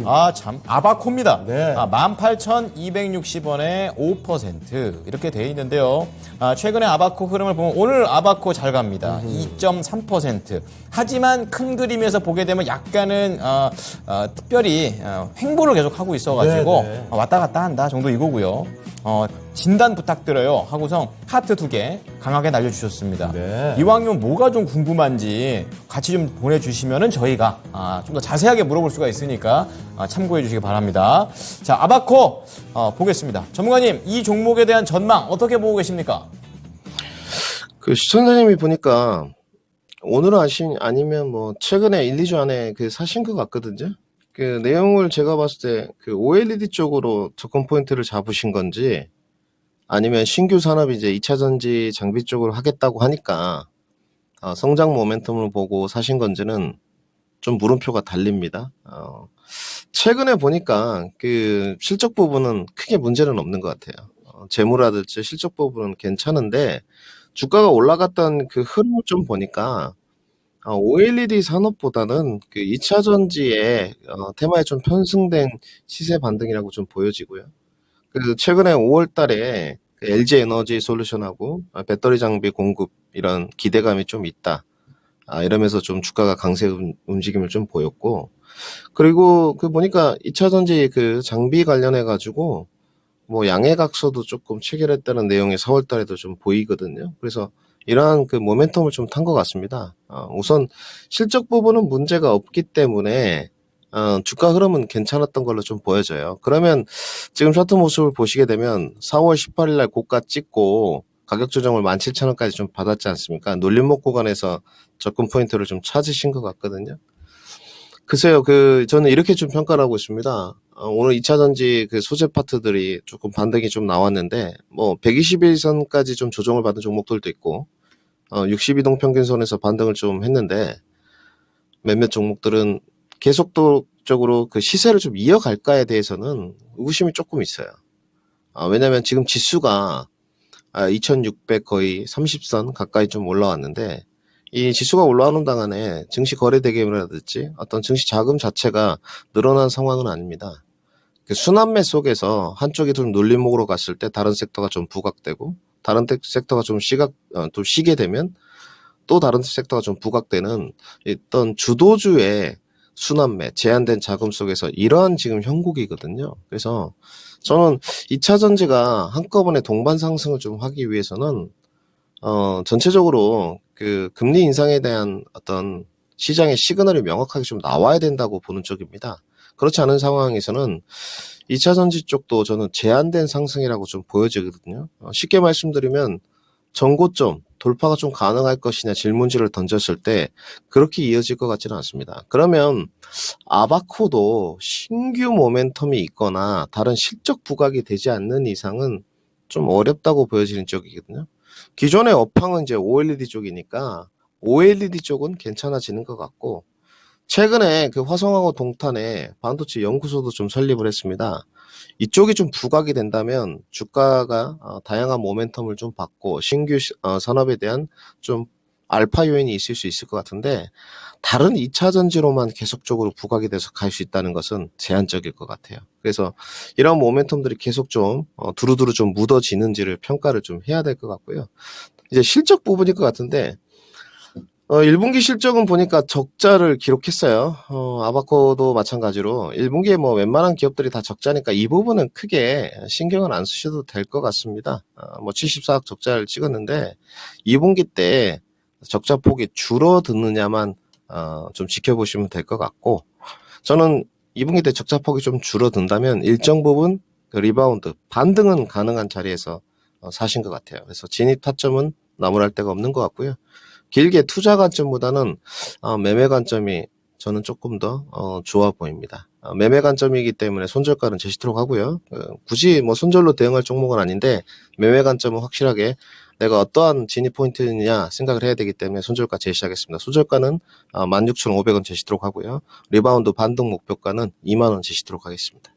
아, 참. 아바코입니다. 네. 18,260원에 5% 이렇게 돼 있는데요. 최근에 아바코 흐름을 보면 오늘 아바코 잘 갑니다. 2.3%. 하지만 큰 그림에서 보게 되면 약간은 특별히 횡보를 계속 하고 있어가지고 네, 네. 왔다 갔다 한다 정도 이거고요. 진단 부탁드려요 하고서 하트 2개 강하게 날려주셨습니다. 네. 이왕이면 뭐가 좀 궁금한지 같이 좀 보내주시면은 저희가 좀 더 자세하게 물어볼 수가 있으니까 참고해 주시기 바랍니다. 자, 아바코 보겠습니다. 전문가님, 이 종목에 대한 전망 어떻게 보고 계십니까? 그 시청자님이 보니까 오늘 아니면 뭐 최근에 1, 2주 안에 사신 것 같거든요. 그 내용을 제가 봤을 때 그 OLED 쪽으로 접근 포인트를 잡으신 건지 아니면 신규 산업이 이제 2차 전지 장비 쪽으로 하겠다고 하니까 성장 모멘텀을 보고 사신 건지는 좀 물음표가 달립니다. 최근에 보니까 그 실적 부분은 크게 문제는 없는 것 같아요. 재무라든지 실적 부분은 괜찮은데 주가가 올라갔던 그 흐름을 좀 보니까 OLED 산업보다는 그 2차 전지의 테마에 좀 편승된 시세 반등이라고 좀 보여지고요. 그 최근에 5월 달에 그 LG 에너지 솔루션하고 배터리 장비 공급 이런 기대감이 좀 있다. 이러면서 좀 주가가 강세 움직임을 좀 보였고, 그리고 그 보니까 2차 전지 그 장비 관련해 가지고 뭐 양해각서도 조금 체결했다는 내용이 4월 달에도 좀 보이거든요. 그래서 이러한 그 모멘텀을 좀 탄 것 같습니다. 우선 실적 부분은 문제가 없기 때문에 주가 흐름은 괜찮았던 걸로 좀 보여져요. 그러면 지금 차트 모습을 보시게 되면 4월 18일 날 고가 찍고 가격 조정을 17,000원까지 좀 받았지 않습니까? 눌림목 구간에서 접근 포인트를 좀 찾으신 것 같거든요. 글쎄요, 저는 이렇게 좀 평가를 하고 있습니다. 오늘 2차 전지 그 소재 파트들이 조금 반등이 좀 나왔는데, 뭐, 121선까지 좀 조정을 받은 종목들도 있고, 62동 평균선에서 반등을 좀 했는데, 몇몇 종목들은 계속적으로 그 시세를 좀 이어갈까에 대해서는 의구심이 조금 있어요. 왜냐면 지금 지수가 2600 거의 30선 가까이 좀 올라왔는데, 이 지수가 올라오는 동안에 증시 거래 대금이라든지 어떤 증시 자금 자체가 늘어난 상황은 아닙니다. 그 순환매 속에서 한쪽이 좀 눌림목으로 갔을 때 다른 섹터가 좀 부각되고, 다른 섹터가 좀 또 쉬게 되면 또 다른 섹터가 좀 부각되는 어떤 주도주의 순환매, 제한된 자금 속에서 이러한 지금 형국이거든요. 그래서 저는 2차 전지가 한꺼번에 동반 상승을 좀 하기 위해서는 전체적으로 그 금리 인상에 대한 어떤 시장의 시그널이 명확하게 좀 나와야 된다고 보는 쪽입니다. 그렇지 않은 상황에서는 2차 전지 쪽도 저는 제한된 상승이라고 좀 보여지거든요. 쉽게 말씀드리면 전고점 돌파가 좀 가능할 것이냐 질문지를 던졌을 때 그렇게 이어질 것 같지는 않습니다. 그러면 아바코도 신규 모멘텀이 있거나 다른 실적 부각이 되지 않는 이상은 좀 어렵다고 보여지는 쪽이거든요. 기존의 업황은 이제 OLED 쪽이니까 OLED 쪽은 괜찮아지는 것 같고, 최근에 그 화성하고 동탄에 반도체 연구소도 좀 설립을 했습니다. 이쪽이 좀 부각이 된다면 주가가 다양한 모멘텀을 좀 받고 신규 산업에 대한 좀 알파 요인이 있을 수 있을 것 같은데, 다른 2차 전지로만 계속적으로 부각이 돼서 갈 수 있다는 것은 제한적일 것 같아요. 그래서 이런 모멘텀들이 계속 좀 두루두루 좀 묻어지는지를 평가를 좀 해야 될 것 같고요. 이제 실적 부분일 것 같은데, 1분기 실적은 보니까 적자를 기록했어요. 아바코도 마찬가지로 1분기에 뭐 웬만한 기업들이 다 적자니까 이 부분은 크게 신경을 안 쓰셔도 될 것 같습니다. 뭐 74억 적자를 찍었는데 2분기 때 적자 폭이 줄어드느냐만 좀 지켜보시면 될 것 같고, 저는 2분기 때 적자 폭이 좀 줄어든다면 일정 부분 그 리바운드 반등은 가능한 자리에서 사신 것 같아요. 그래서 진입 타점은 나무랄 데가 없는 것 같고요. 길게 투자 관점보다는 매매 관점이 저는 조금 더 좋아 보입니다. 매매 관점이기 때문에 손절가는 제시토록 하고요. 굳이 뭐 손절로 대응할 종목은 아닌데 매매 관점은 확실하게 내가 어떠한 진입 포인트냐 생각을 해야 되기 때문에 손절가 제시하겠습니다. 손절가는 16,500원 제시토록 하고요. 리바운드 반등 목표가는 2만 원 제시토록 하겠습니다.